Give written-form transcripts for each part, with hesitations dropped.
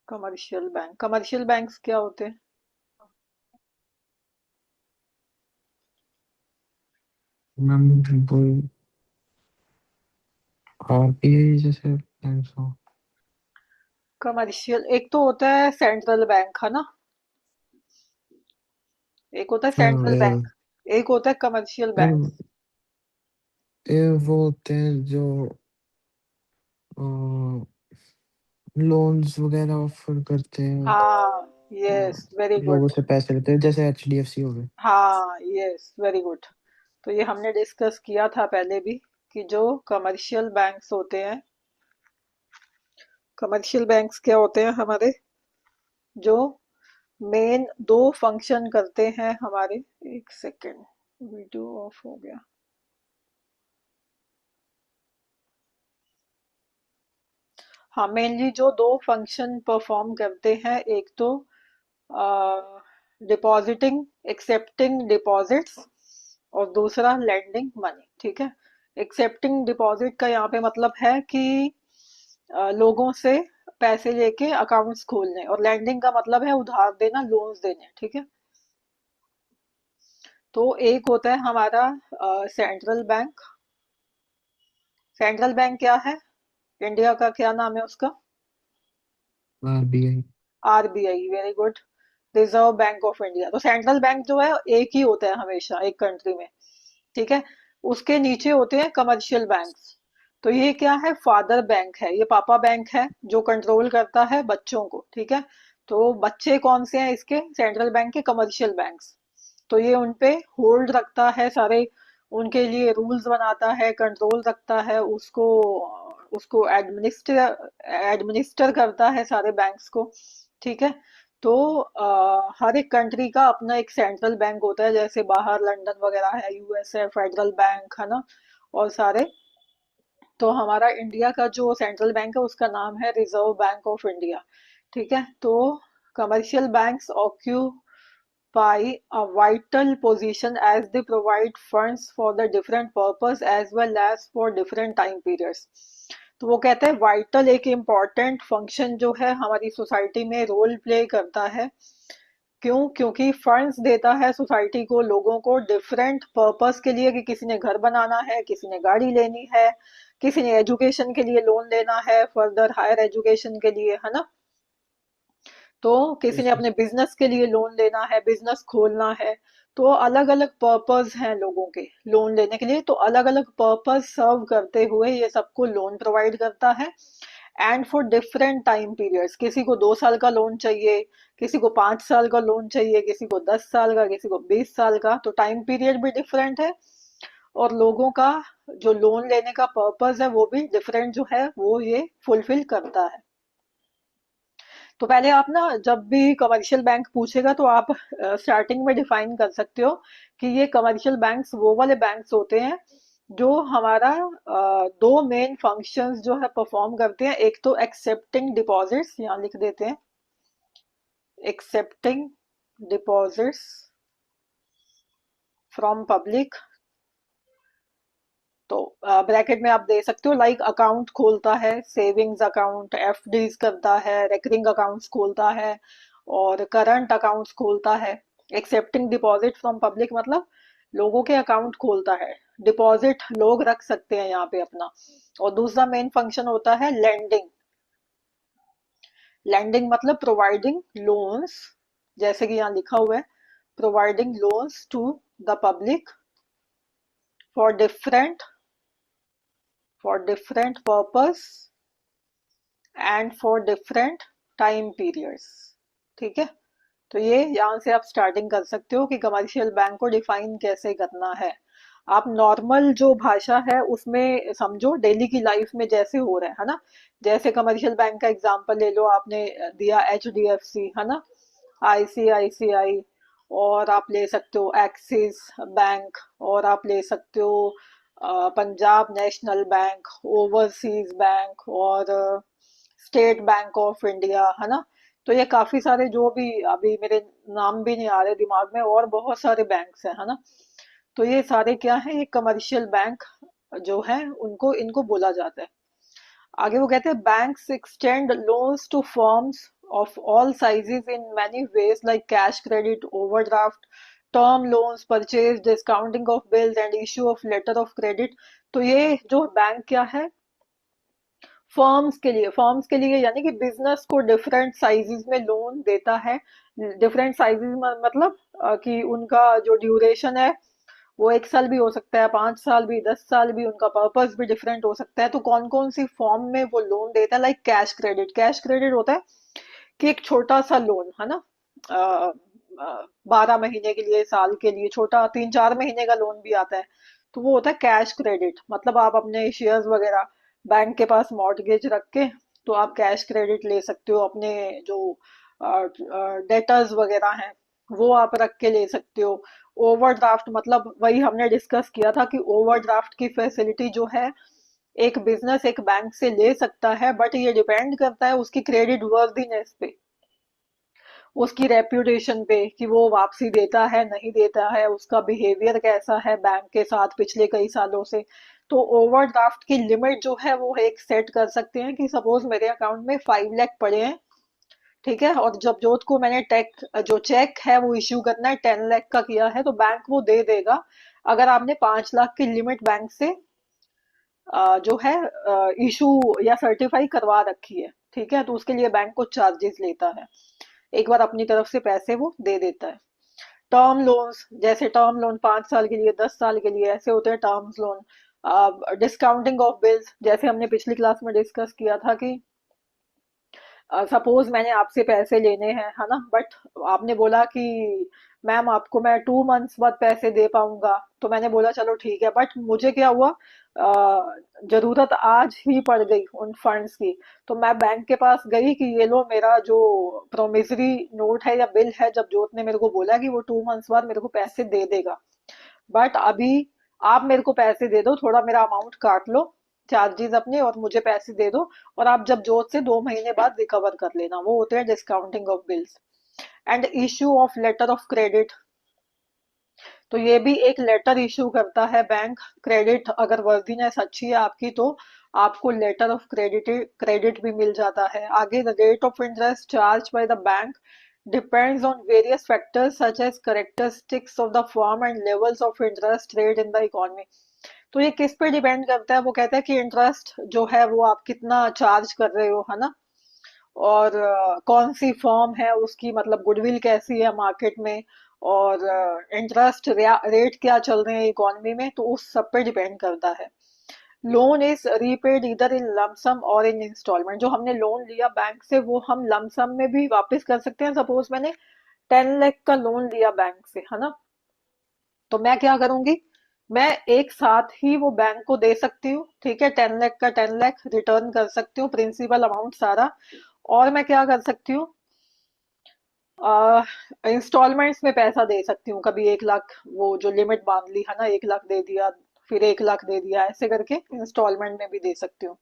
Commercial banks क्या होते हैं? मैम वो आरबीआई जैसे बैंक हो। कमर्शियल एक तो होता है सेंट्रल बैंक, है ना? एक होता है सेंट्रल बैंक, एक होता है कमर्शियल बैंक। ये वो होते हैं जो लोन्स वगैरह ऑफर करते हैं। हाँ, अ, यस, वेरी लोगों गुड। से पैसे लेते हैं जैसे एचडीएफसी हो गए। हाँ, यस, वेरी गुड। तो ये हमने डिस्कस किया था पहले भी कि जो कमर्शियल बैंक्स होते हैं, कमर्शियल बैंक्स क्या होते हैं हमारे, जो मेन दो फंक्शन करते हैं हमारे। एक सेकेंड, वीडियो ऑफ हो गया। हाँ, मेनली जो दो फंक्शन परफॉर्म करते हैं, एक तो डिपॉजिटिंग, एक्सेप्टिंग डिपॉजिट्स, और दूसरा लेंडिंग मनी। ठीक है। एक्सेप्टिंग डिपॉजिट का यहाँ पे मतलब है कि लोगों से पैसे लेके अकाउंट्स खोलने, और लैंडिंग का मतलब है उधार देना, लोन्स देने। ठीक है। तो एक होता है हमारा सेंट्रल बैंक। सेंट्रल बैंक क्या है? इंडिया का क्या नाम है उसका? RBI. RBI, very good. Reserve bank of India. तो सेंट्रल बैंक जो है एक ही होता है हमेशा एक कंट्री में। ठीक है। उसके नीचे होते हैं कमर्शियल बैंक्स। तो ये क्या है? फादर बैंक है, ये पापा बैंक है जो कंट्रोल करता है बच्चों को। ठीक है। तो बच्चे कौन से हैं इसके? सेंट्रल बैंक के कमर्शियल बैंक्स। तो ये उनपे होल्ड रखता है सारे, उनके लिए रूल्स बनाता है, कंट्रोल रखता है, उसको उसको एडमिनिस्टर एडमिनिस्टर करता है सारे बैंक्स को। ठीक है। तो हर एक कंट्री का अपना एक सेंट्रल बैंक होता है, जैसे बाहर लंदन वगैरह है, यूएसए फेडरल बैंक, है ना? और सारे। तो हमारा इंडिया का जो सेंट्रल बैंक है उसका नाम है रिजर्व बैंक ऑफ इंडिया। ठीक है। तो commercial banks occupy a vital position as they provide funds for the different purpose as well as for different time periods। तो वो कहते हैं वाइटल एक इम्पॉर्टेंट फंक्शन जो है हमारी सोसाइटी में रोल प्ले करता है। क्यों? क्योंकि फंड्स देता है सोसाइटी को, लोगों को डिफरेंट पर्पस के लिए, कि किसी ने घर बनाना है, किसी ने गाड़ी लेनी है, किसी ने एजुकेशन के लिए लोन लेना है, फर्दर हायर एजुकेशन के लिए, है ना? तो किसी ने अपने बिजनेस के लिए लोन लेना है, बिजनेस खोलना है। तो अलग अलग पर्पस हैं लोगों के लोन लेने के लिए, तो अलग अलग पर्पस सर्व करते हुए ये सबको लोन प्रोवाइड करता है। And for different time periods, किसी को 2 साल का लोन चाहिए, किसी को 5 साल का लोन चाहिए, किसी को 10 साल का, किसी को 20 साल का। तो टाइम पीरियड भी डिफरेंट है, और लोगों का जो लोन लेने का पर्पस है वो भी डिफरेंट जो है वो ये फुलफिल करता है। तो पहले आप ना, जब भी कमर्शियल बैंक पूछेगा तो आप स्टार्टिंग में डिफाइन कर सकते हो कि ये कमर्शियल बैंक्स वो वाले बैंक्स होते हैं जो हमारा दो मेन फंक्शंस जो है परफॉर्म करते हैं। एक तो एक्सेप्टिंग डिपॉजिट्स, यहाँ लिख देते हैं, एक्सेप्टिंग डिपॉजिट्स फ्रॉम पब्लिक। तो ब्रैकेट में आप दे सकते हो, लाइक अकाउंट खोलता है, सेविंग्स अकाउंट, एफडीज करता है, रेकरिंग अकाउंट्स खोलता है, और करंट अकाउंट्स खोलता है। एक्सेप्टिंग डिपॉजिट फ्रॉम पब्लिक मतलब लोगों के अकाउंट खोलता है, डिपॉजिट लोग रख सकते हैं यहाँ पे अपना। और दूसरा मेन फंक्शन होता है लेंडिंग। लेंडिंग मतलब प्रोवाइडिंग लोन्स, जैसे कि यहाँ लिखा हुआ है, providing loans to the public for different purpose and for different time periods. ठीक है। तो ये यहाँ से आप स्टार्टिंग कर सकते हो कि कमर्शियल बैंक को डिफाइन कैसे करना है। आप नॉर्मल जो भाषा है उसमें समझो, डेली की लाइफ में जैसे हो रहा है ना? जैसे कमर्शियल बैंक का एग्जांपल ले लो, आपने दिया एचडीएफसी, है ना? आईसीआईसीआई, और आप ले सकते हो एक्सिस बैंक, और आप ले सकते हो Punjab national bank, overseas bank, और स्टेट बैंक ऑफ इंडिया, है ना? तो ये काफी सारे, जो भी अभी मेरे नाम भी नहीं आ रहे दिमाग में, और बहुत सारे बैंक्स हैं, है ना? तो ये सारे क्या है, ये कमर्शियल बैंक जो है उनको इनको बोला जाता है। आगे वो कहते हैं banks extend loans to firms of all sizes in many ways like cash credit, overdraft, term loans, purchase, discounting of bills and issue of letter of credit. तो ये जो बैंक क्या है, फर्म्स के लिए यानी कि बिजनेस को डिफरेंट साइजेस में लोन देता है। डिफरेंट साइजेस मतलब कि उनका जो ड्यूरेशन है वो 1 साल भी हो सकता है, 5 साल भी, 10 साल भी, उनका पर्पस भी डिफरेंट हो सकता है। तो कौन कौन सी फॉर्म में वो लोन देता है? Like cash credit. Cash credit होता है कि एक छोटा सा लोन है ना, 12 महीने के लिए, साल के लिए, छोटा 3-4 महीने का लोन भी आता है। तो वो होता है कैश क्रेडिट। मतलब आप अपने शेयर्स वगैरह बैंक के पास मॉर्टगेज रख के तो आप कैश क्रेडिट ले सकते हो। अपने जो डेटर्स वगैरह हैं वो आप रख के ले सकते हो। ओवरड्राफ्ट मतलब वही हमने डिस्कस किया था कि ओवरड्राफ्ट की फैसिलिटी जो है एक बिजनेस एक बैंक से ले सकता है, बट ये डिपेंड करता है उसकी क्रेडिट वर्दीनेस पे, उसकी रेप्यूटेशन पे कि वो वापसी देता है नहीं देता है, उसका बिहेवियर कैसा है बैंक के साथ पिछले कई सालों से। तो ओवरड्राफ्ट की लिमिट जो है वो एक सेट कर सकते हैं कि सपोज मेरे अकाउंट में 5 लाख पड़े हैं, ठीक है, और जब जोत को मैंने टेक जो चेक है वो इश्यू करना है 10 लाख का किया है तो बैंक वो दे देगा। अगर आपने 5 लाख की लिमिट बैंक से जो है इशू या सर्टिफाई करवा रखी है, ठीक है, तो उसके लिए बैंक को चार्जेस लेता है। एक बार अपनी तरफ से पैसे वो दे देता है। टर्म लोन्स, जैसे टर्म लोन 5 साल के लिए, 10 साल के लिए, ऐसे होते हैं terms loan. Discounting of bills, जैसे हमने पिछली क्लास में डिस्कस किया था कि सपोज मैंने आपसे पैसे लेने हैं है ना, बट आपने बोला कि मैम आपको मैं 2 मंथ्स बाद पैसे दे पाऊंगा। तो मैंने बोला चलो ठीक है, बट मुझे क्या हुआ, जरूरत आज ही पड़ गई उन फंड्स की। तो मैं बैंक के पास गई कि ये लो मेरा जो प्रोमिसरी नोट है या बिल है, जब जोत ने मेरे को बोला कि वो 2 मंथ्स बाद मेरे को पैसे दे देगा, बट अभी आप मेरे को पैसे दे दो, थोड़ा मेरा अमाउंट काट लो चार्जेस अपने और मुझे पैसे दे दो, और आप जब जोत से 2 महीने बाद रिकवर कर लेना। वो होते हैं discounting of bills. And issue of letter of credit, तो ये भी एक लेटर इश्यू करता है बैंक। क्रेडिट अगर वर्दीनेस अच्छी है आपकी तो आपको लेटर ऑफ क्रेडिट भी मिल जाता है। आगे the rate of interest charge by the bank depends on various factors such as characteristics of the firm and levels of interest rate in the economy. तो ये किस पे डिपेंड करता है? वो कहता है कि इंटरेस्ट जो है वो आप कितना चार्ज कर रहे हो, है ना, और कौन सी फर्म है उसकी मतलब गुडविल कैसी है मार्केट में, और इंटरेस्ट रेट क्या चल रहे हैं इकोनॉमी में, तो उस सब पे डिपेंड करता है। लोन इज रीपेड इधर इन लमसम और इन इंस्टॉलमेंट। जो हमने लोन लिया बैंक से वो हम लमसम में भी वापस कर सकते हैं। सपोज मैंने 10 लाख का लोन लिया बैंक से, है ना, तो मैं क्या करूंगी, मैं एक साथ ही वो बैंक को दे सकती हूँ, ठीक है, 10 लाख का 10 लाख रिटर्न कर सकती हूँ, प्रिंसिपल अमाउंट सारा। और मैं क्या कर सकती हूँ, इंस्टॉलमेंट्स में पैसा दे सकती हूँ। कभी 1 लाख वो जो लिमिट बांध ली है ना, 1 लाख दे दिया, फिर 1 लाख दे दिया, ऐसे करके इंस्टॉलमेंट में भी दे सकती हूँ।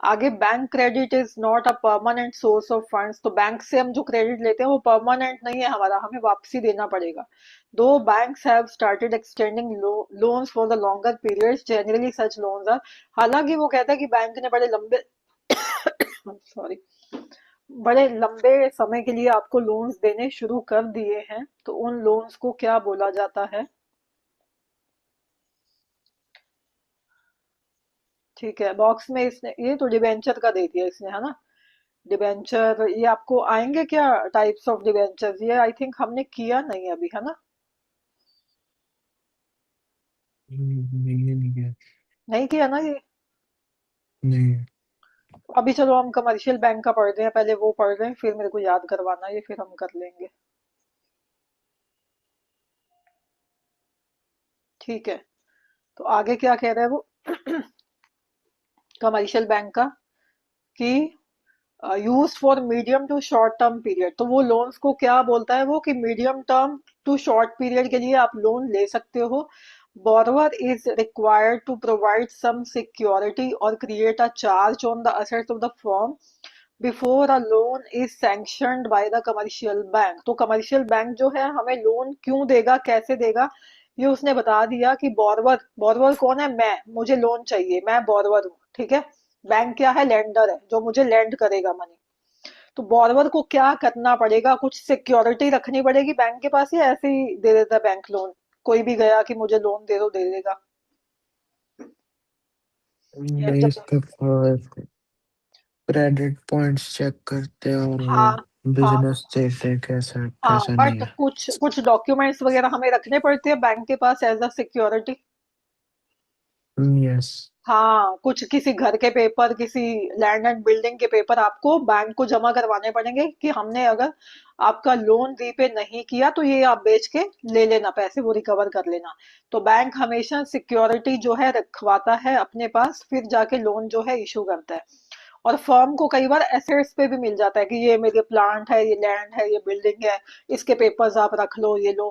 आगे bank credit is not a permanent source of funds. तो बैंक से हम जो क्रेडिट लेते हैं वो परमानेंट नहीं है हमारा, हमें वापसी देना पड़ेगा। दो banks have started extending loans for the longer periods generally such loans are. हालांकि वो कहता है कि बैंक ने बड़े लंबे सॉरी बड़े लंबे समय के लिए आपको लोन्स देने शुरू कर दिए हैं, तो उन लोन्स को क्या बोला जाता है? ठीक है, बॉक्स में इसने ये तो डिबेंचर का दे दिया इसने, है ना। डिबेंचर ये आपको आएंगे क्या, टाइप्स ऑफ डिबेंचर, ये आई थिंक हमने किया नहीं अभी, है ना। नहीं, ये नहीं किया। नहीं किया ना ये। नहीं। अभी चलो हम कमर्शियल बैंक का पढ़ रहे हैं, पहले वो पढ़ रहे हैं, फिर मेरे को याद करवाना ये, फिर हम कर लेंगे। ठीक है, तो आगे क्या कह रहा है वो कमर्शियल बैंक का कि use for medium to short term period. तो वो लोन्स को क्या बोलता है वो कि medium term to short period के लिए आप लोन ले सकते हो। borrower is required to provide some security or create a charge on the assets of the firm before a loan is sanctioned by the commercial bank। तो commercial bank जो है हमें लोन क्यों देगा, कैसे देगा, ये उसने बता दिया कि बॉरवर कौन है, मैं, मुझे लोन चाहिए, मैं बॉरवर हूँ, ठीक है। बैंक क्या है, लेंडर है जो मुझे लेंड करेगा मनी। तो बॉर्डर को क्या करना पड़ेगा, कुछ सिक्योरिटी रखनी पड़ेगी बैंक के पास, या ऐसे ही दे देता है बैंक लोन? कोई भी गया कि मुझे लोन दे दो, दे देगा? या नहीं, जब, इस पे क्रेडिट पॉइंट्स चेक करते हैं और वो हाँ हाँ बिजनेस देखते हैं कैसा हाँ, कैसा नहीं बट है। कुछ कुछ डॉक्यूमेंट्स वगैरह हमें रखने पड़ते हैं बैंक के पास एज अ सिक्योरिटी। यस। हाँ, कुछ किसी घर के पेपर, किसी लैंड एंड बिल्डिंग के पेपर आपको बैंक को जमा करवाने पड़ेंगे कि हमने अगर आपका लोन रीपे नहीं किया तो ये आप बेच के ले लेना, पैसे वो रिकवर कर लेना। तो बैंक हमेशा सिक्योरिटी जो है रखवाता है अपने पास, फिर जाके लोन जो है इशू करता है। और फर्म को कई बार एसेट्स पे भी मिल जाता है कि ये मेरे प्लांट है, ये लैंड है, ये बिल्डिंग है, इसके पेपर्स आप रख लो, ये लो,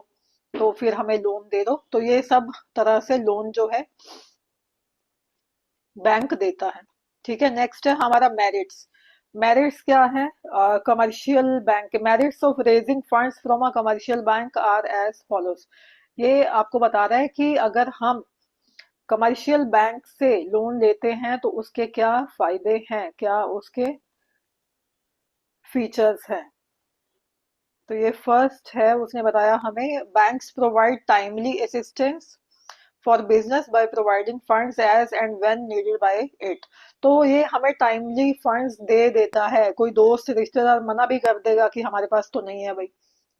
तो फिर हमें लोन दे दो। तो ये सब तरह से लोन जो है बैंक देता है। ठीक है, नेक्स्ट है हमारा मेरिट्स। मेरिट्स क्या है? Commercial bank, merits of raising funds from a commercial bank are as follows. ये आपको बता रहा है कि अगर हम कमर्शियल बैंक से लोन लेते हैं तो उसके क्या फायदे हैं, क्या उसके फीचर्स हैं। तो ये फर्स्ट है, उसने बताया हमें banks provide timely assistance for business by providing funds as and when needed by it. तो ये हमें टाइमली फंड्स दे देता है। कोई दोस्त रिश्तेदार मना भी कर देगा कि हमारे पास तो नहीं है भाई,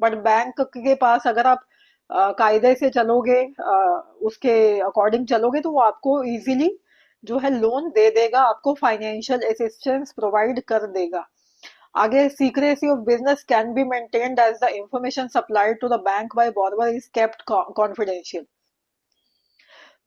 बट बैंक के पास अगर आप कायदे से चलोगे, उसके अकॉर्डिंग चलोगे, तो वो आपको इजीली जो है लोन दे देगा, आपको फाइनेंशियल असिस्टेंस प्रोवाइड कर देगा। आगे, secrecy of business can be maintained as the information supplied to the bank by borrower is kept confidential।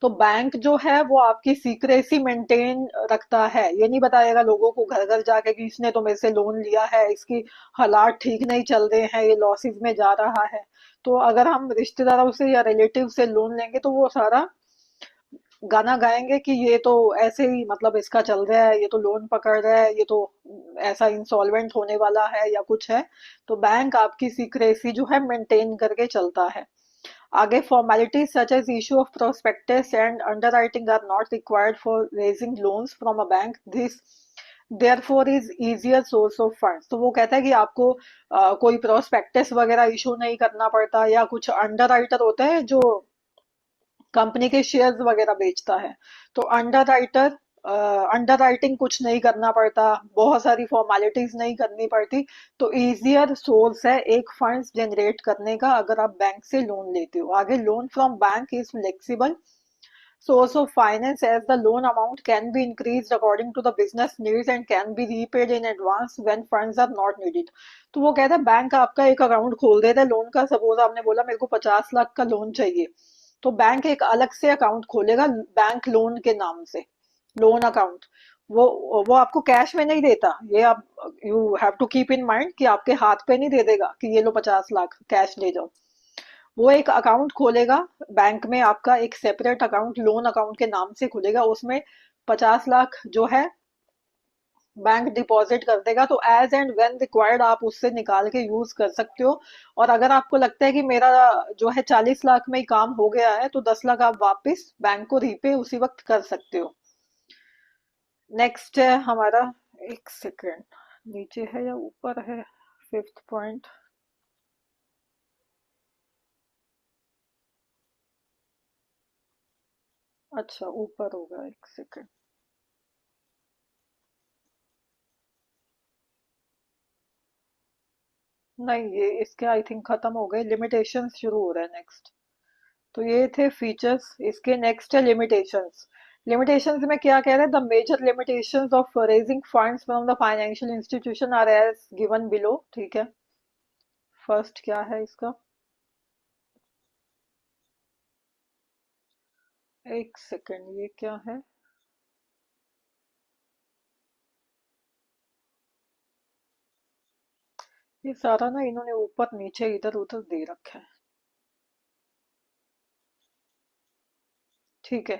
तो बैंक जो है वो आपकी सीक्रेसी मेंटेन रखता है, ये नहीं बताएगा लोगों को घर घर जाके कि इसने तो मेरे से लोन लिया है, इसकी हालात ठीक नहीं चल रहे हैं, ये लॉसेस में जा रहा है। तो अगर हम रिश्तेदारों से या रिलेटिव से लोन लेंगे तो वो सारा गाना गाएंगे कि ये तो ऐसे ही, मतलब इसका चल रहा है, ये तो लोन पकड़ रहा है, ये तो ऐसा इंसॉल्वेंट होने वाला है या कुछ है। तो बैंक आपकी सीक्रेसी जो है मेंटेन करके चलता है। आगे, formalities such as issue of prospectus and underwriting are not required for raising loans from a bank. This therefore is easier source of funds। तो वो कहता है कि आपको कोई प्रोस्पेक्टस वगैरह इशू नहीं करना पड़ता, या कुछ अंडरराइटर होता है जो कंपनी के शेयर्स वगैरह बेचता है, तो अंडर राइटिंग कुछ नहीं करना पड़ता, बहुत सारी फॉर्मेलिटीज नहीं करनी पड़ती। तो इजियर सोर्स है एक फंड्स जनरेट करने का अगर आप बैंक से लोन लेते हो। आगे, loan from bank is flexible source of finance as the loan amount can be increased according to the business needs and can be repaid in advance when funds are not needed। तो वो कहता है bank आपका एक account खोल देता है loan का। सपोज आपने बोला मेरे को 50 लाख का लोन चाहिए, तो बैंक एक अलग से अकाउंट खोलेगा बैंक लोन के नाम से, लोन अकाउंट। वो आपको कैश में नहीं देता, ये आप you have to keep in mind कि आपके हाथ पे नहीं दे देगा कि ये लो 50 लाख कैश ले जाओ। वो एक अकाउंट खोलेगा बैंक में, आपका एक सेपरेट अकाउंट लोन अकाउंट के नाम से खुलेगा, उसमें 50 लाख जो है बैंक डिपॉजिट कर देगा। तो एज एंड व्हेन रिक्वायर्ड आप उससे निकाल के यूज कर सकते हो। और अगर आपको लगता है कि मेरा जो है 40 लाख में ही काम हो गया है, तो 10 लाख आप वापस बैंक को रीपे उसी वक्त कर सकते हो। नेक्स्ट है हमारा, एक सेकेंड, नीचे है या ऊपर है? फिफ्थ पॉइंट, अच्छा ऊपर होगा, एक सेकेंड। नहीं, ये इसके आई थिंक खत्म हो गए, लिमिटेशंस शुरू हो रहा है नेक्स्ट। तो ये थे फीचर्स, इसके नेक्स्ट है लिमिटेशंस। लिमिटेशंस में क्या कह रहे हैं? The major limitations of raising funds from the financial institution are as given below. ठीक है, फर्स्ट क्या है इसका? एक सेकेंड, ये क्या है? ये सारा ना इन्होंने ऊपर नीचे इधर उधर दे रखा है। ठीक है,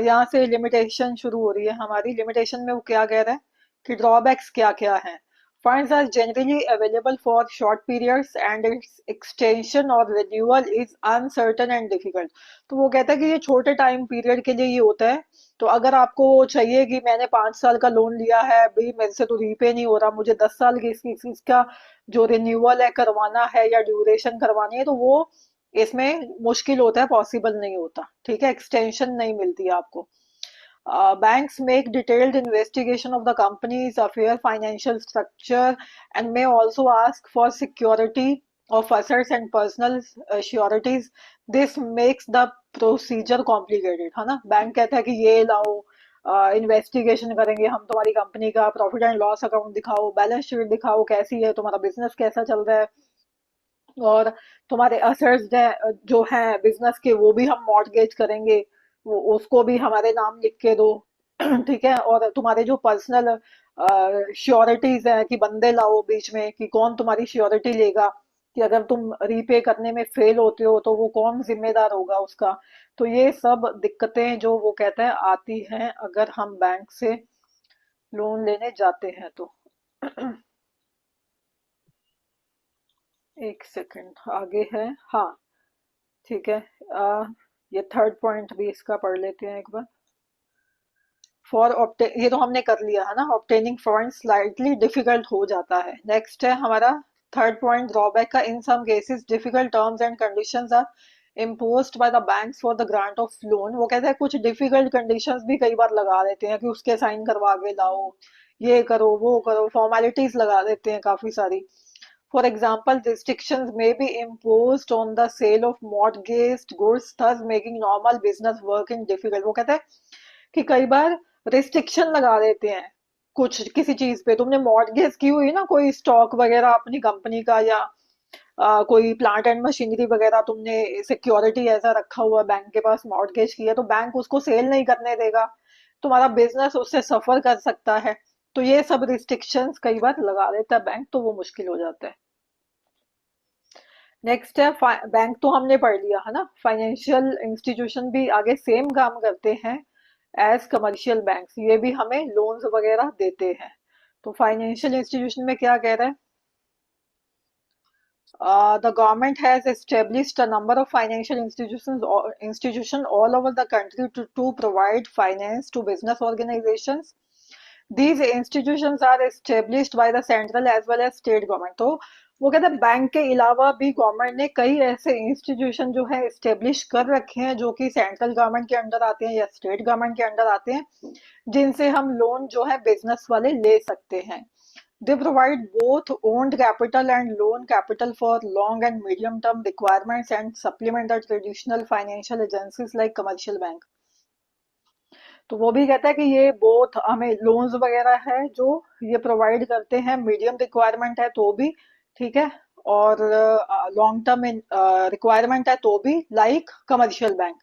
यहाँ से लिमिटेशन शुरू हो रही है हमारी। लिमिटेशन में वो क्या कह रहा है कि ड्रॉबैक्स क्या क्या है। Funds are generally available for short periods and its extension or renewal is uncertain and difficult. तो वो कहता है कि ये छोटे टाइम पीरियड के लिए ही होता है। तो अगर आपको चाहिए कि मैंने 5 साल का लोन लिया है, अभी मेरे से तो रीपे नहीं हो रहा, मुझे 10 साल की इसका जो रिन्यूअल है करवाना है या ड्यूरेशन करवानी है, तो वो इसमें मुश्किल होता है, पॉसिबल नहीं होता। ठीक है, एक्सटेंशन नहीं मिलती है आपको। Banks make detailed investigation of the company's affair, financial structure, and may also ask for security of assets and personal sureties. This makes the procedure complicated, है ना। बैंक कहता है कि ये लाओ, इन्वेस्टिगेशन करेंगे हम तुम्हारी कंपनी का, प्रॉफिट एंड लॉस अकाउंट दिखाओ, बैलेंस शीट दिखाओ, कैसी है तुम्हारा बिजनेस, कैसा चल रहा है, और तुम्हारे असेट्स जो हैं बिजनेस के वो भी हम मॉर्टगेज करेंगे, वो उसको भी हमारे नाम लिख के दो। ठीक है, और तुम्हारे जो पर्सनल श्योरिटीज है कि बंदे लाओ बीच में, कि कौन तुम्हारी श्योरिटी लेगा, कि अगर तुम रीपे करने में फेल होते हो तो वो कौन जिम्मेदार होगा उसका। तो ये सब दिक्कतें जो वो कहता है आती हैं अगर हम बैंक से लोन लेने जाते हैं तो। एक सेकंड आगे है। हाँ, ठीक है। ये थर्ड पॉइंट भी इसका पढ़ लेते हैं एक बार। फॉर ऑप्टे ये तो हमने कर लिया है ना, ऑप्टेनिंग फंड स्लाइटली डिफिकल्ट हो जाता है। नेक्स्ट है हमारा थर्ड पॉइंट, ड्रॉबैक का। In some cases difficult terms and conditions are imposed by the banks for the grant of loan. वो कहता है कुछ डिफिकल्ट कंडीशंस भी कई बार लगा देते हैं कि उसके साइन करवा के लाओ, ये करो वो करो, फॉर्मेलिटीज लगा देते हैं काफी सारी। For example, restrictions may be imposed on the sale of mortgaged goods, thus making normal business working difficult. वो कहता है कि कई बार रिस्ट्रिक्शन लगा देते हैं कुछ किसी चीज पे। तुमने मॉर्टगेज की हुई ना कोई स्टॉक वगैरह अपनी कंपनी का, या कोई प्लांट एंड मशीनरी वगैरह तुमने सिक्योरिटी ऐसा रखा हुआ बैंक के पास, मॉर्टगेज किया, तो बैंक उसको सेल नहीं करने देगा, तुम्हारा बिजनेस उससे सफर कर सकता है। तो ये सब रिस्ट्रिक्शंस कई बार लगा देता है बैंक, तो वो मुश्किल हो जाता है। नेक्स्ट है बैंक, तो हमने पढ़ लिया है ना। फाइनेंशियल इंस्टीट्यूशन भी आगे सेम काम करते हैं एज कमर्शियल बैंक्स, ये भी हमें लोन्स वगैरह देते हैं। तो फाइनेंशियल इंस्टीट्यूशन में क्या कह रहा है, the government has established a number of financial institution all over the country to provide finance to business organizations. These institutions are established by the central as well as state government. तो वो कहते हैं bank के अलावा भी government ने कई ऐसे इंस्टीट्यूशन जो है एस्टेब्लिश कर रखे हैं जो कि सेंट्रल गवर्नमेंट के अंडर आते हैं या स्टेट गवर्नमेंट के अंडर आते हैं, जिनसे हम लोन जो है बिजनेस वाले ले सकते हैं। They provide both owned capital and loan capital for long and medium term requirements and supplement the traditional financial agencies like commercial bank. तो वो भी कहता है कि ये बोथ हमें लोन्स वगैरह है जो ये प्रोवाइड करते हैं, मीडियम रिक्वायरमेंट है तो भी, ठीक है, और लॉन्ग टर्म रिक्वायरमेंट है तो भी, like commercial bank.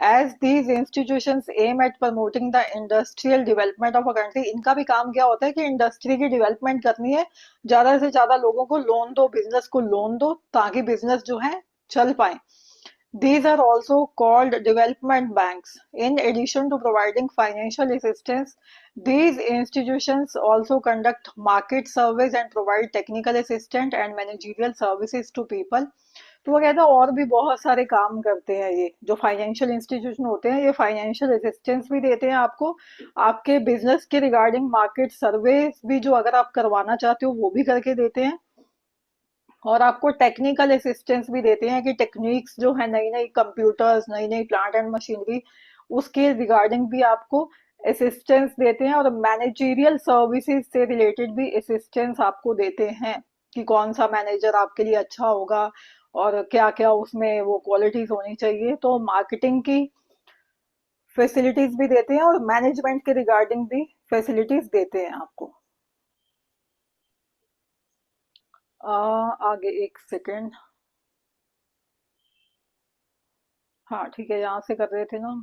As these institutions aim at promoting the industrial development of a country, इनका भी काम क्या होता है कि इंडस्ट्री की डेवलपमेंट करनी है, ज्यादा से ज्यादा लोगों को लोन दो, बिजनेस को लोन दो, ताकि बिजनेस जो है चल पाए। These are also called development banks. In addition to providing financial assistance, these institutions also conduct market surveys and provide technical assistance and managerial services to people. तो वो कहता है और भी बहुत सारे काम करते हैं ये जो फाइनेंशियल इंस्टीट्यूशन होते हैं, ये फाइनेंशियल असिस्टेंस भी देते हैं आपको, आपके बिजनेस के रिगार्डिंग मार्केट सर्वे भी जो अगर आप करवाना चाहते हो वो भी करके देते हैं, और आपको टेक्निकल असिस्टेंस भी देते हैं कि टेक्निक्स जो है, नई नई कंप्यूटर्स, नई नई प्लांट एंड मशीनरी, उसके रिगार्डिंग भी आपको असिस्टेंस देते हैं, और मैनेजरियल सर्विसेज से रिलेटेड भी असिस्टेंस आपको देते हैं कि कौन सा मैनेजर आपके लिए अच्छा होगा और क्या क्या उसमें वो क्वालिटीज होनी चाहिए। तो मार्केटिंग की फैसिलिटीज भी देते हैं और मैनेजमेंट के रिगार्डिंग भी फैसिलिटीज देते हैं आपको। आगे एक सेकेंड। हाँ ठीक है, यहाँ से कर रहे थे ना।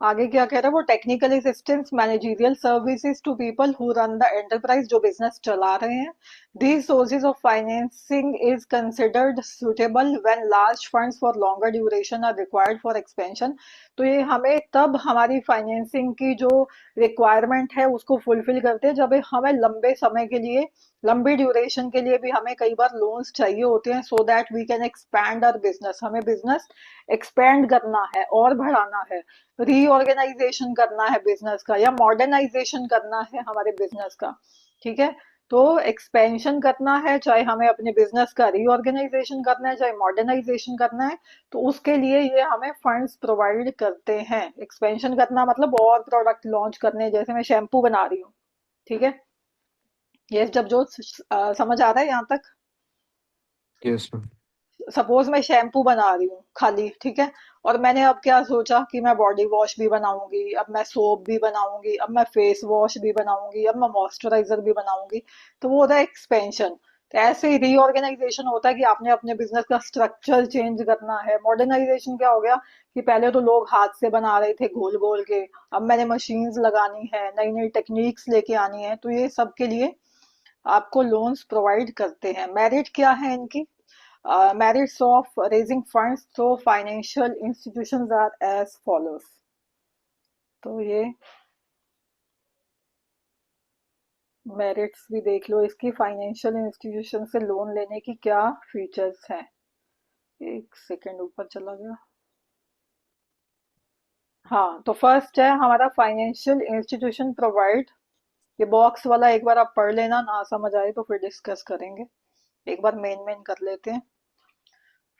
आगे क्या कह रहा है वो, technical assistance, managerial services to people who run the enterprise, जो बिजनेस चला रहे हैं। These sources of financing is considered suitable when large funds for longer duration are required for expansion. तो ये हमें तब हमारी फाइनेंसिंग की जो रिक्वायरमेंट है उसको फुलफिल करते हैं, जब हमें लंबे समय के लिए, लंबी ड्यूरेशन के लिए भी हमें कई बार लोन्स चाहिए होते हैं, so that we can expand our business. हमें बिजनेस एक्सपेंड करना है और बढ़ाना है, रीऑर्गेनाइजेशन करना है बिजनेस का, या मॉडर्नाइजेशन करना है हमारे बिजनेस का। ठीक है, तो एक्सपेंशन करना है, चाहे हमें अपने बिजनेस का रीऑर्गेनाइजेशन करना है, चाहे मॉडर्नाइजेशन करना है, तो उसके लिए ये हमें फंड्स प्रोवाइड करते हैं। एक्सपेंशन करना मतलब और प्रोडक्ट लॉन्च करने, जैसे मैं शैम्पू बना रही हूँ। ठीक है, ये जब जो समझ आ रहा है यहाँ तक? Yes ma'am. सपोज मैं शैम्पू बना रही हूँ खाली, ठीक है, और मैंने अब क्या सोचा कि मैं बॉडी वॉश भी बनाऊंगी, अब मैं सोप भी बनाऊंगी, अब मैं फेस वॉश भी बनाऊंगी, अब मैं मॉइस्चराइजर भी बनाऊंगी। तो वो होता है एक्सपेंशन। तो ऐसे ही रीऑर्गेनाइजेशन होता है कि आपने अपने बिजनेस का स्ट्रक्चर चेंज करना है। मॉडर्नाइजेशन क्या हो गया कि पहले तो लोग हाथ से बना रहे थे घोल घोल के, अब मैंने मशीन्स लगानी है, नई नई टेक्निक्स लेके आनी है, तो ये सब के लिए आपको लोन्स प्रोवाइड करते हैं। मेरिट क्या है इनकी? Merits of raising funds through financial institutions are as follows. तो ये मेरिट्स भी देख लो इसकी, फाइनेंशियल इंस्टीट्यूशन से लोन लेने की क्या फीचर्स हैं। एक सेकेंड ऊपर चला गया। हाँ, तो फर्स्ट है हमारा फाइनेंशियल इंस्टीट्यूशन प्रोवाइड। ये बॉक्स वाला एक बार आप पढ़ लेना, ना समझ आए तो फिर डिस्कस करेंगे। एक बार मेन मेन कर लेते हैं।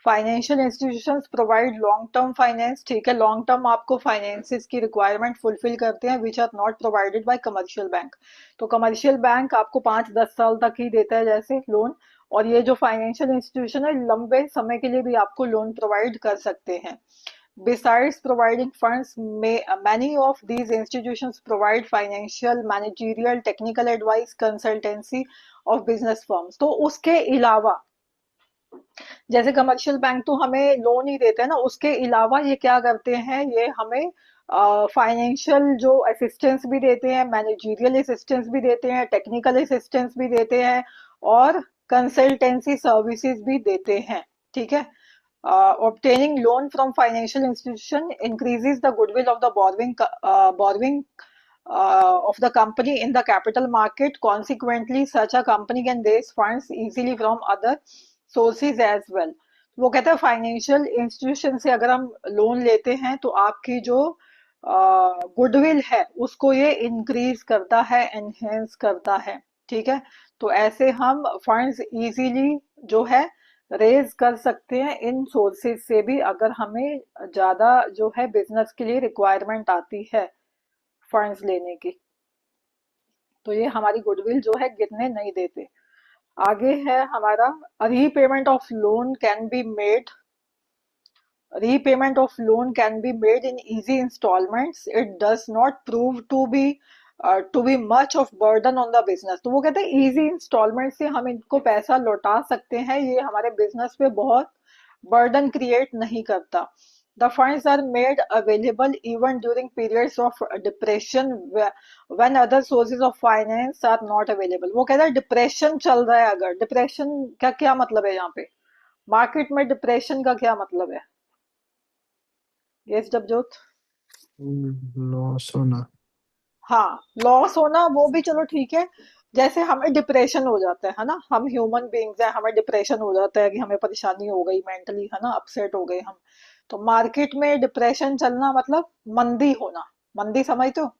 Financial institutions provide long term finance. ठीक है, लॉन्ग टर्म आपको फाइनेंसिस की रिक्वायरमेंट फुलफिल करते हैं, which are not provided by commercial bank. तो कमर्शियल बैंक आपको 5-10 साल तक ही देता है जैसे लोन, और ये जो फाइनेंशियल इंस्टीट्यूशन है लंबे समय के लिए भी आपको लोन प्रोवाइड कर सकते हैं। Besides providing funds, many of these institutions provide financial, managerial, technical advice, consultancy of business firms। तो उसके अलावा, जैसे कमर्शियल बैंक तो हमें लोन ही देते हैं ना, उसके अलावा ये क्या करते हैं, ये हमें फाइनेंशियल जो असिस्टेंस भी देते हैं, मैनेजरियल असिस्टेंस भी देते हैं, टेक्निकल असिस्टेंस भी देते हैं, और कंसल्टेंसी सर्विसेज भी देते हैं। ठीक है, obtaining loan from financial institution increases the goodwill of the borrowing of the company in the capital market. Consequently, such a company can raise funds easily from other sources as well. वो कहता है financial institution से अगर हम loan लेते हैं तो आपकी जो गुडविल है उसको ये इंक्रीज करता है, एनहेंस करता है। ठीक है, तो ऐसे हम फंड्स इजीली जो है रेज कर सकते हैं इन सोर्सेज से भी, अगर हमें ज्यादा जो है बिजनेस के लिए रिक्वायरमेंट आती है फंड्स लेने की, तो ये हमारी गुडविल जो है गिरने नहीं देते। आगे है हमारा repayment of loan can be made. Repayment of loan can be made in easy installments. It does not prove to be much of burden on the business। तो वो कहते हैं इजी इंस्टॉलमेंट से हम इनको पैसा लौटा सकते हैं, ये हमारे बिजनेस पे बहुत बर्डन क्रिएट नहीं करता। The funds are made available even during periods of depression when other sources of finance are not available। वो कहता है डिप्रेशन चल रहा है, अगर डिप्रेशन का क्या मतलब है यहाँ पे, मार्केट में डिप्रेशन का क्या मतलब है? यस जबजोत? लॉस होना। हाँ, लॉस होना वो भी चलो ठीक है। जैसे हमें डिप्रेशन हो जाता है ना, हम ह्यूमन बीइंग्स हैं, हमें डिप्रेशन हो जाता है कि हमें परेशानी हो गई मेंटली, है ना, अपसेट हो गए हम। तो मार्केट में डिप्रेशन चलना मतलब मंदी होना। मंदी समझते हो?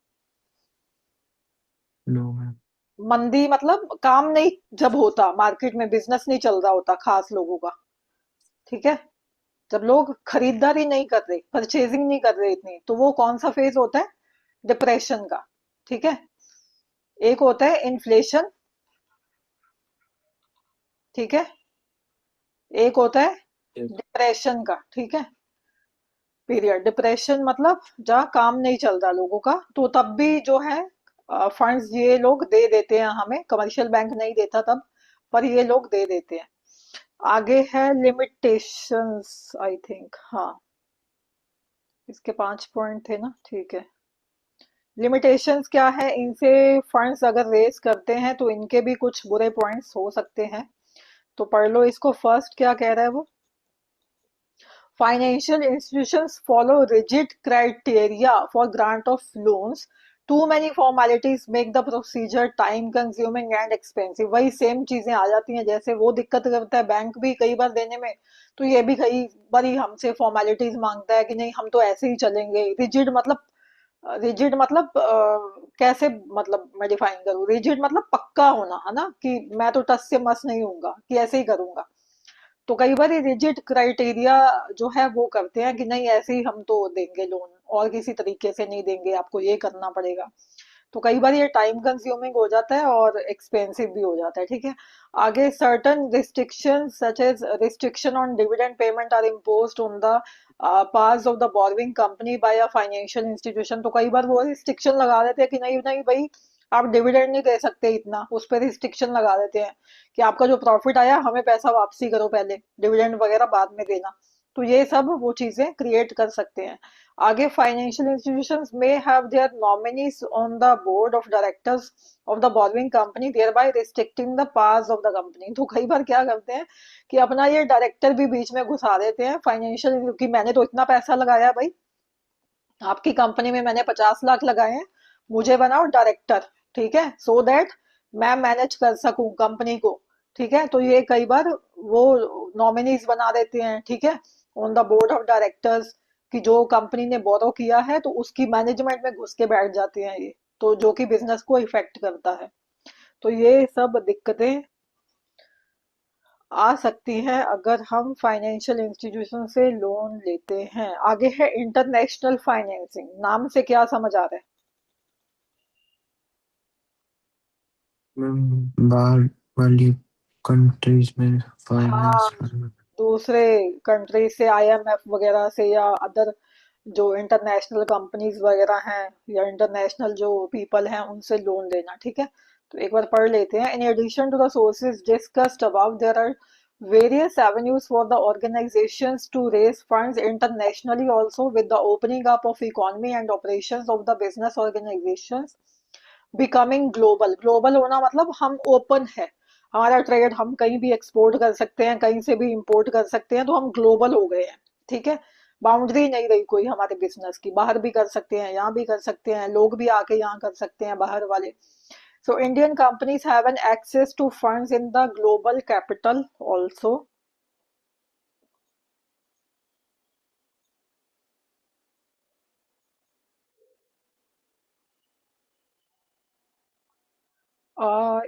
No ma'am. मंदी मतलब काम नहीं जब होता, मार्केट में बिजनेस नहीं चल रहा होता खास लोगों का। ठीक है, जब लोग खरीदारी नहीं कर रहे, परचेजिंग नहीं कर रहे इतनी, तो वो कौन सा फेज होता है? डिप्रेशन का। ठीक है, एक होता है इन्फ्लेशन। ठीक है, एक होता है यस। डिप्रेशन का। ठीक है, पीरियड डिप्रेशन मतलब जहाँ काम नहीं चल रहा लोगों का, तो तब भी जो है फंड्स ये लोग दे देते हैं हमें, कमर्शियल बैंक नहीं देता तब, पर ये लोग दे देते हैं। आगे है लिमिटेशंस, आई थिंक, हाँ, इसके 5 पॉइंट थे ना। ठीक है, लिमिटेशंस क्या है, इनसे फंड्स अगर रेस करते हैं तो इनके भी कुछ बुरे पॉइंट्स हो सकते हैं, तो पढ़ लो इसको। फर्स्ट क्या कह रहा है वो, Financial institutions follow rigid criteria for grant of loans. Too many formalities make the procedure time consuming and expensive. वही सेम चीजें आ जाती हैं, जैसे वो दिक्कत करता है बैंक भी कई बार देने में, तो ये भी कई बार ही हमसे फॉर्मेलिटीज मांगता है कि नहीं हम तो ऐसे ही चलेंगे। रिजिड मतलब कैसे, मतलब मैं डिफाइन करूँ, रिजिड मतलब पक्का होना है ना, कि मैं तो टस से मस नहीं हूंगा कि ऐसे ही करूंगा। तो कई बार ये रिजिड क्राइटेरिया जो है वो करते हैं कि नहीं ऐसे ही हम तो देंगे लोन, और किसी तरीके से नहीं देंगे, आपको ये करना पड़ेगा। तो कई बार ये टाइम कंज्यूमिंग हो जाता है और एक्सपेंसिव भी हो जाता है, ठीक है। आगे certain restriction such as restriction on dividend payment are imposed on the parts of the borrowing company by a financial institution. तो कई बार वो रिस्ट्रिक्शन लगा देते हैं कि नहीं नहीं भाई, आप डिविडेंड नहीं दे सकते इतना, उस पर रिस्ट्रिक्शन लगा देते हैं कि आपका जो प्रॉफिट आया हमें पैसा वापसी करो पहले, डिविडेंड वगैरह बाद में देना। तो ये सब वो चीजें क्रिएट कर सकते हैं। आगे financial institutions may have their nominees on the board of directors of the borrowing company thereby restricting the powers of the company. तो कई बार क्या करते हैं कि अपना ये डायरेक्टर भी बीच में घुसा देते हैं फाइनेंशियल, कि मैंने तो इतना पैसा लगाया भाई, आपकी कंपनी में मैंने 50 लाख लगाए हैं, मुझे बनाओ डायरेक्टर, ठीक है, सो दैट मैं मैनेज कर सकूं कंपनी को। ठीक है, तो ये कई बार वो नॉमिनीज बना देते हैं, ठीक है, on the board of directors, कि जो कंपनी ने बोरो किया है तो उसकी मैनेजमेंट में घुस के बैठ जाते हैं ये, तो जो कि बिजनेस को इफेक्ट करता है। तो ये सब दिक्कतें आ सकती हैं अगर हम फाइनेंशियल इंस्टीट्यूशन से लोन लेते हैं। आगे है इंटरनेशनल फाइनेंसिंग, नाम से क्या समझ आ रहा है? बाहर वाली कंट्रीज में हाँ, फाइनेंस करना। दूसरे कंट्री से, आईएमएफ वगैरह से, या अदर जो इंटरनेशनल कंपनीज वगैरह हैं, या इंटरनेशनल जो पीपल हैं उनसे लोन लेना, ठीक है। तो एक बार पढ़ लेते हैं। In addition to the sources discussed above, there are various avenues for the organizations to raise funds internationally also, with the opening up of economy and operations of the business organizations becoming global. Global होना मतलब हम open है, हमारा trade, हम कहीं भी export कर सकते हैं, कहीं से भी इंपोर्ट कर सकते हैं, तो हम ग्लोबल हो गए हैं, ठीक है। बाउंड्री नहीं रही कोई हमारे बिजनेस की, बाहर भी कर सकते हैं, यहाँ भी कर सकते हैं, लोग भी आके यहाँ कर सकते हैं बाहर वाले। So Indian companies have an access to funds in the global capital also.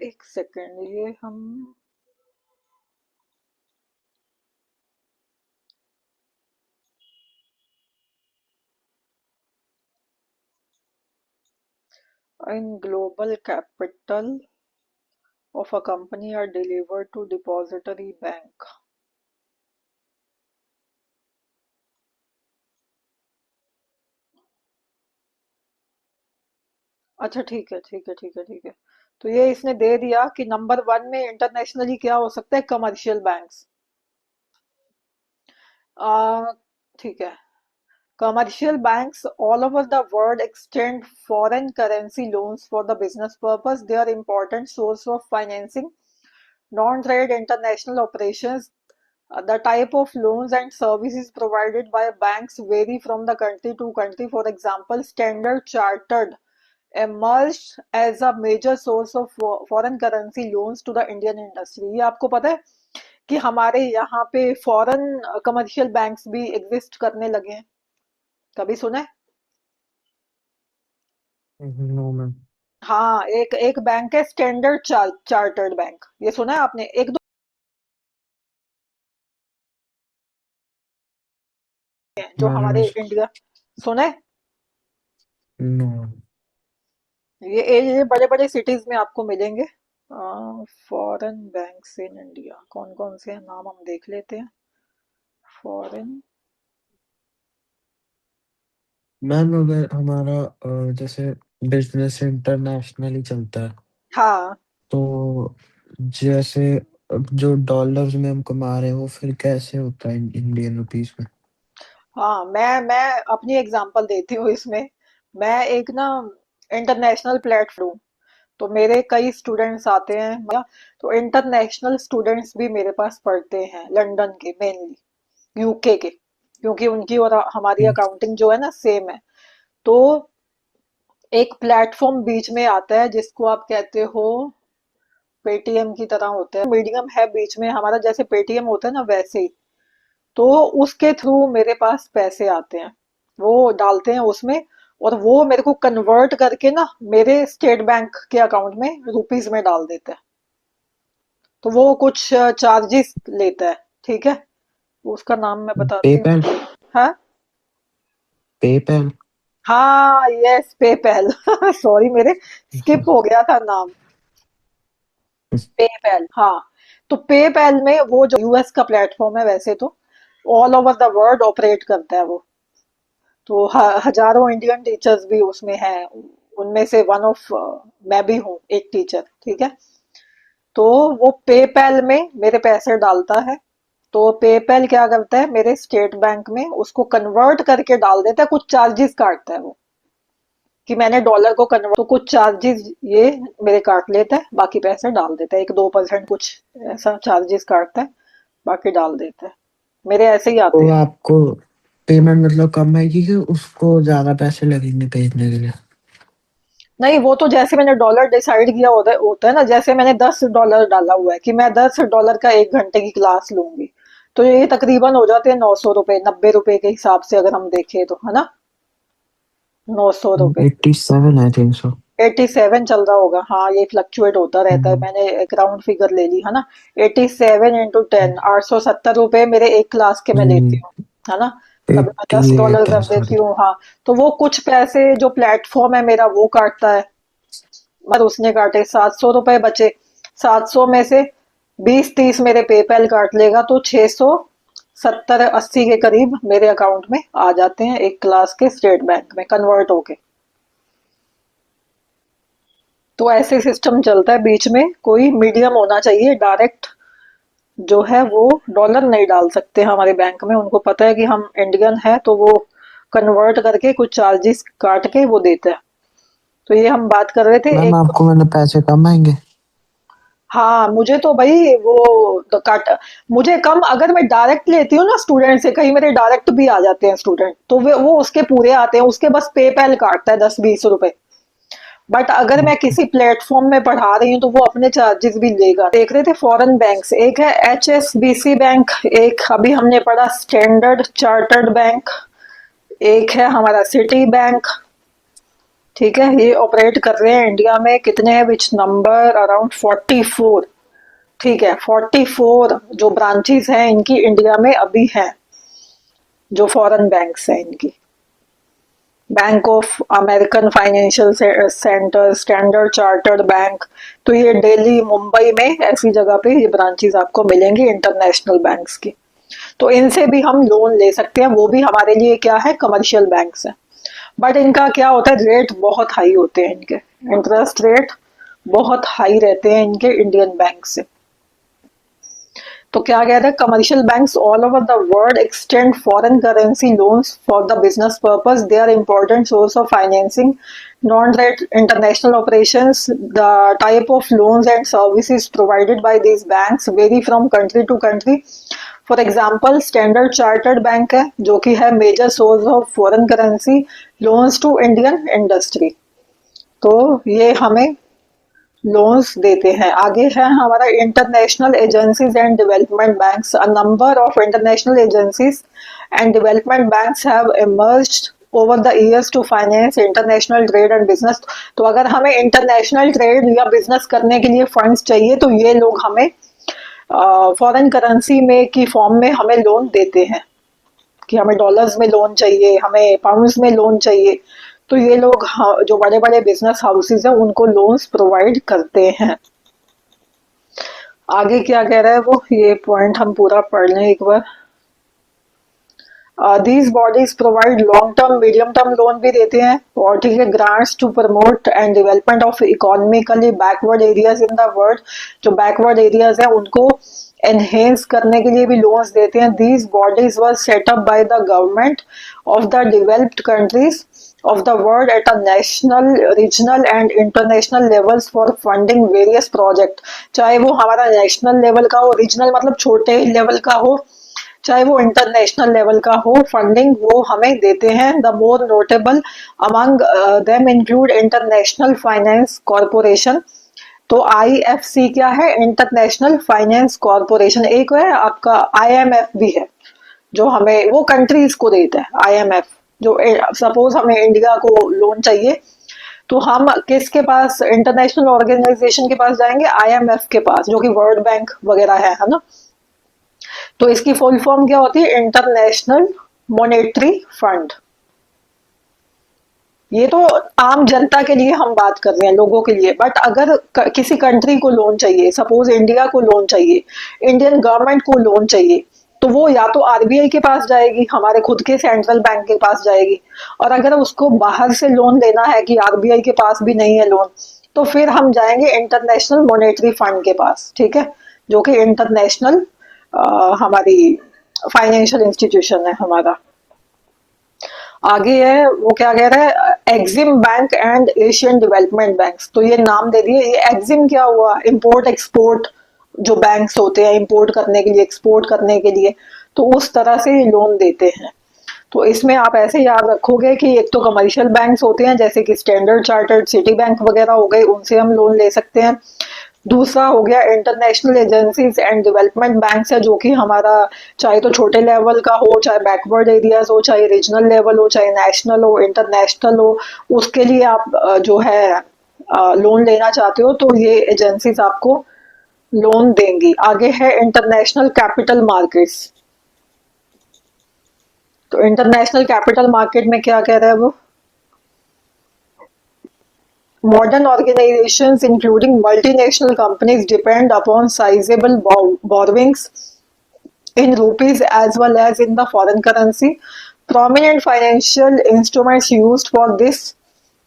एक सेकेंड, ये हम in global capital of a company are delivered to depository bank। अच्छा ठीक है ठीक है ठीक है ठीक है। तो ये इसने दे दिया कि नंबर वन में इंटरनेशनली क्या हो सकता है, कमर्शियल बैंक्स। ठीक है। Commercial banks all over the world extend foreign currency loans for the business purpose. They are important source of financing non-trade international operations. The type of loans and services provided by banks vary from the country to country. For example, Standard Chartered emerged as a major source of foreign currency loans to the Indian industry। ये आपको पता है कि हमारे यहाँ पे foreign commercial banks भी exist करने लगे हैं? कभी सुना है? No ma'am. हाँ, एक एक बैंक है स्टैंडर्ड चार्टर्ड बैंक, ये सुना है आपने? एक दो हैं जो मैंने हमारे इंडिया, सुना है? नो। ये बड़े बड़े सिटीज में आपको मिलेंगे। फॉरेन बैंक्स इन इंडिया कौन कौन से हैं, नाम हम देख लेते हैं। फॉरेन, मैम अगर हमारा जैसे बिजनेस इंटरनेशनली चलता है, हाँ तो जैसे अब जो डॉलर्स में हम कमा रहे हैं वो फिर कैसे होता है इंडियन रुपीस में? हाँ, मैं अपनी एग्जांपल देती हूँ इसमें। मैं एक ना इंटरनेशनल प्लेटफॉर्म, तो मेरे कई स्टूडेंट्स आते हैं, तो इंटरनेशनल स्टूडेंट्स भी मेरे पास पढ़ते हैं, लंदन के मेनली, यूके के, क्योंकि उनकी और हमारी अकाउंटिंग जो है ना सेम है। तो एक प्लेटफॉर्म बीच में आता है जिसको आप कहते हो पेटीएम की तरह होता है, मीडियम है बीच में हमारा, जैसे पेटीएम होता है ना वैसे ही। तो उसके थ्रू मेरे पास पैसे आते हैं, वो डालते हैं उसमें, और वो मेरे को कन्वर्ट करके ना मेरे स्टेट बैंक के अकाउंट में रुपीज में डाल देता है। तो वो कुछ चार्जेस लेता है, ठीक है। उसका नाम मैं बताती हूँ। पेपैल। हाँ, पेपैल। हाँ, यस, पेपैल। सॉरी, मेरे स्किप हो गया था नाम। पेपैल, हाँ। तो पेपैल में वो जो यूएस का प्लेटफॉर्म है, वैसे तो all over the world operate करता है वो। तो हजारों इंडियन टीचर्स भी उसमें हैं, उनमें से वन ऑफ मैं भी हूँ एक टीचर, ठीक है। तो वो पेपैल में मेरे पैसे डालता है। तो पेपैल क्या करता है, मेरे स्टेट बैंक में उसको कन्वर्ट करके डाल देता है, कुछ चार्जेस काटता है वो, कि मैंने डॉलर को कन्वर्ट, तो कुछ चार्जेस ये मेरे काट लेता है, बाकी पैसे डाल देता है, 1-2% कुछ ऐसा चार्जेस काटता है, बाकी डाल देता है। मेरे ऐसे ही आते तो हैं। आपको पेमेंट मतलब कम आएगी कि उसको ज्यादा पैसे लगेंगे भेजने के लिए? नहीं, वो तो जैसे मैंने डॉलर डिसाइड किया होता है ना, जैसे मैंने $10 डाला हुआ है कि मैं $10 का 1 घंटे की क्लास लूंगी, तो ये तकरीबन हो जाते हैं 900 रुपए, $90 के हिसाब से अगर हम देखें तो, है ना। $900। 87 आई थिंक सो। 87 चल रहा होगा, हाँ, ये फ्लक्चुएट होता रहता है, मैंने एक राउंड फिगर ले ली, है ना। 87 × 10, $870 मेरे एक क्लास के मैं लेती हूँ, है ना। कभी मैं 10 डॉलर 88 है कर देती सॉरी। हूँ, हाँ। तो वो कुछ पैसे जो प्लेटफॉर्म है मेरा वो काटता है, पर उसने काटे $700 बचे। 700 में से 20-30 मेरे पेपैल काट लेगा, तो 670-80 के करीब मेरे अकाउंट में आ जाते हैं एक क्लास के स्टेट बैंक में कन्वर्ट होके। तो ऐसे सिस्टम चलता है, बीच में कोई मीडियम होना चाहिए, डायरेक्ट जो है वो डॉलर नहीं डाल सकते हमारे बैंक में, उनको पता है कि हम इंडियन है, तो वो कन्वर्ट करके कुछ चार्जेस काट के वो देता है। तो ये हम बात कर रहे थे मैम एक तो। आपको मैंने पैसे कम आएंगे? हाँ, मुझे तो भाई वो तो काट, मुझे कम, अगर मैं डायरेक्ट लेती हूँ ना स्टूडेंट से, कहीं मेरे डायरेक्ट भी आ जाते हैं स्टूडेंट, तो वो उसके पूरे आते हैं, उसके बस पेपैल काटता है 10-20 रुपए। बट अगर मैं किसी प्लेटफॉर्म में पढ़ा रही हूँ तो वो अपने चार्जेस भी लेगा। देख रहे थे फॉरेन बैंक्स, एक है HSBC बैंक, एक अभी हमने पढ़ा स्टैंडर्ड चार्टर्ड बैंक, एक है हमारा सिटी बैंक, ठीक है। ये ऑपरेट कर रहे हैं इंडिया में, कितने हैं, विच नंबर, अराउंड 44, ठीक है। 44 जो ब्रांचेस हैं इनकी इंडिया में अभी हैं, जो फॉरेन बैंक्स हैं इनकी। Bank of American financial centre, standard chartered bank. तो ये दिल्ली, मुंबई में ऐसी जगह पे ये ब्रांचेस आपको मिलेंगी इंटरनेशनल बैंक्स की। तो इनसे भी हम लोन ले सकते हैं, वो भी हमारे लिए क्या है, कमर्शियल बैंक्स है। बट इनका क्या होता है, रेट बहुत हाई होते हैं इनके, इंटरेस्ट रेट बहुत हाई रहते हैं इनके इंडियन बैंक से। तो क्या कह रहे हैं, commercial banks all over the world extend foreign currency loans for the business purpose, they are important source of financing non trade international operations. The type of loans and services provided by these banks vary from country to country. For example, standard chartered bank है जो कि है major source of foreign currency loans to Indian industry. तो ये हमें लोन्स देते हैं। आगे है हमारा international agencies and development banks. A number of international agencies and development banks have emerged over the years to finance international trade and business. तो अगर हमें इंटरनेशनल ट्रेड या बिजनेस करने के लिए फंड्स चाहिए तो ये लोग हमें फॉरेन करेंसी में की फॉर्म में हमें लोन देते हैं, कि हमें डॉलर्स में लोन चाहिए, हमें पाउंड्स में लोन चाहिए। तो ये लोग जो बड़े बड़े बिजनेस हाउसेज हैं उनको लोन्स प्रोवाइड करते हैं। आगे क्या कह रहा है वो, ये पॉइंट हम पूरा पढ़ लें एक बार। These bodies provide long term, medium term loan भी देते हैं, और ठीक है, grants to promote and development of economically backward areas in the world. जो बैकवर्ड एरियाज हैं उनको एनहेंस करने के लिए भी लोन्स देते हैं। These bodies were set up by the government of the developed countries of the world at a national, regional and international levels for funding various project। चाहे वो हमारा नेशनल लेवल का हो, रीजनल मतलब छोटे लेवल का हो, चाहे वो इंटरनेशनल लेवल का हो, फंडिंग वो हमें देते हैं। The more notable among them include international finance corporation. तो आईएफसी क्या है? International finance corporation. एक है आपका आईएमएफ भी है, जो हमें वो कंट्रीज को देता है। आईएमएफ जो सपोज हमें इंडिया को लोन चाहिए, तो हम किसके पास, इंटरनेशनल ऑर्गेनाइजेशन के पास जाएंगे? आईएमएफ के पास, जो कि वर्ल्ड बैंक वगैरह है ना। तो इसकी फुल फॉर्म क्या होती है? International monetary fund. ये तो आम जनता के लिए हम बात कर रहे हैं, लोगों के लिए। बट अगर किसी कंट्री को लोन चाहिए, सपोज इंडिया को लोन चाहिए, इंडियन गवर्नमेंट को लोन चाहिए, तो वो या तो आरबीआई के पास जाएगी, हमारे खुद के सेंट्रल बैंक के पास जाएगी। और अगर उसको बाहर से लोन लेना है कि आरबीआई के पास भी नहीं है लोन, तो फिर हम जाएंगे इंटरनेशनल मॉनेटरी फंड के पास, ठीक है, जो कि इंटरनेशनल हमारी फाइनेंशियल इंस्टीट्यूशन है हमारा। आगे है वो क्या कह रहा है? Exim bank and Asian development banks. तो ये नाम दे दिए। ये एक्सिम क्या हुआ? इंपोर्ट एक्सपोर्ट जो बैंक्स होते हैं, इंपोर्ट करने के लिए, एक्सपोर्ट करने के लिए, तो उस तरह से ये लोन देते हैं। तो इसमें आप ऐसे याद रखोगे कि एक तो कमर्शियल बैंक्स होते हैं, जैसे कि स्टैंडर्ड चार्टर्ड, सिटी बैंक वगैरह हो गए, उनसे हम लोन ले सकते हैं। दूसरा हो गया international agencies and development banks है, जो कि हमारा चाहे तो छोटे लेवल का हो, चाहे बैकवर्ड एरियाज हो, चाहे रीजनल लेवल हो, चाहे नेशनल हो, इंटरनेशनल हो, उसके लिए आप जो है लोन लेना चाहते हो, तो ये एजेंसीज आपको लोन देंगी। आगे है इंटरनेशनल कैपिटल मार्केट्स। तो इंटरनेशनल कैपिटल मार्केट में क्या कह रहा है वो? Modern organizations, including multinational companies, depend upon sizable borrowings in rupees as well as in the foreign currency. Prominent financial instruments used for this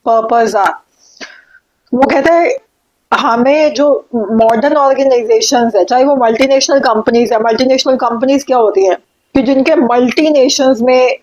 purpose are, वो कहते हैं हमें जो मॉडर्न ऑर्गेनाइजेशंस है, चाहे वो मल्टीनेशनल कंपनीज है। मल्टीनेशनल कंपनीज क्या होती हैं? कि जिनके मल्टी नेशंस में